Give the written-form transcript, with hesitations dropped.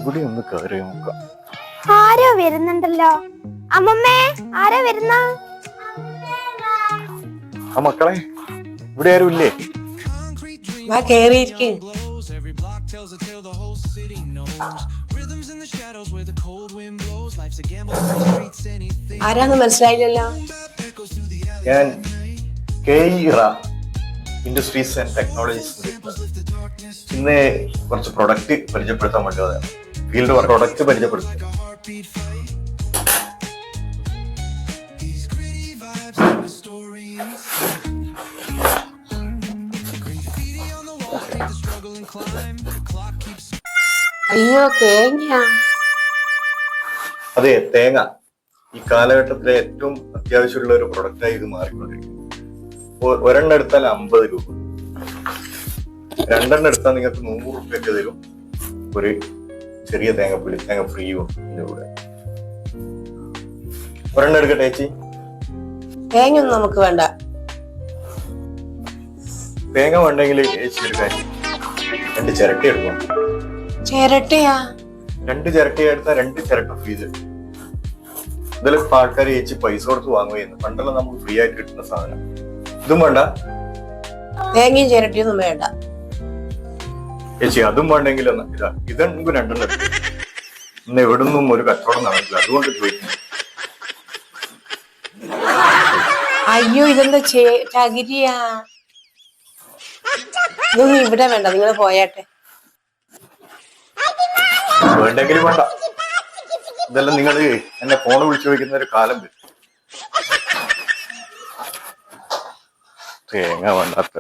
ഇവിടെ ഒന്ന് കയറി നോക്കാം. ആരോ വരുന്നുണ്ടല്ലോ. അമ്മമ്മേ, ആരോ വരുന്ന? ആ മക്കളെ, ഇവിടെ ആരും ഇല്ലേ? ആരാന്ന് മനസ്സിലായില്ലല്ലോ. ഞാൻ KERA ഇൻഡസ്ട്രീസ് ആൻഡ് ടെക്നോളജീസ്. ഇന്ന് കുറച്ച് പ്രൊഡക്റ്റ് പരിചയപ്പെടുത്താൻ വേണ്ടി ഫീൽഡ് പ്രൊഡക്റ്റ് പരിചയപ്പെടുത്തി. അയ്യോ, തേങ്ങ. അതെ, തേങ്ങ ഈ കാലഘട്ടത്തിലെ ഏറ്റവും അത്യാവശ്യമുള്ള ഒരു പ്രൊഡക്റ്റായി ഇത് മാറിക്കൊണ്ടിരിക്കും. ഒരെണ്ണം എടുത്താൽ 50 രൂപ, രണ്ടെണ്ണം എടുത്താൽ നിങ്ങൾക്ക് 100 രൂപയൊക്കെ തരും. ഒരു ചെറിയ തേങ്ങ ഫ്രീയും ഇതിന്റെ കൂടെ. ഒരെണ്ണം എടുക്കട്ടെ ചേച്ചി? തേങ്ങയൊന്നും നമുക്ക് വേണ്ട. തേങ്ങ വേണ്ടെങ്കിൽ ചേച്ചി എടുക്കാൻ 2 ചിരട്ട എടുക്കണം. ചിരട്ടയാ? 2 ചിരട്ട എടുത്താൽ 2 ചിരട്ട ഫ്രീ തരും. ഇതിലിപ്പോ ആൾക്കാർ ചേച്ചി പൈസ കൊടുത്ത് വാങ്ങുകയെന്ന്. പണ്ടെല്ലാം നമുക്ക് ഫ്രീ ആയിട്ട് കിട്ടുന്ന സാധനം. ഇതും വേണ്ട? തേങ്ങയും ചിരട്ടയൊന്നും വേണ്ട ചേച്ചി. അതും വേണ്ടെങ്കിൽ ഇതെനിക്ക് 2 എണ്ണം എടുക്കും. ഇന്ന് എവിടുന്നും ഒരു കച്ചവടം നടക്കില്ല, അതുകൊണ്ട് ചോദിക്കുന്നു. അയ്യോ, ഇതെന്താ ചകിരിയാ? ഇതൊന്നും ഇവിടെ വേണ്ട, നിങ്ങൾ പോയാട്ടെ. വേണ്ടെങ്കിലും വേണ്ട. ഇതെല്ലാം നിങ്ങൾ എന്നെ ഫോൺ വിളിച്ചു ചോദിക്കുന്ന ഒരു കാലം വരും. തേങ്ങ വേണ്ടാത്ത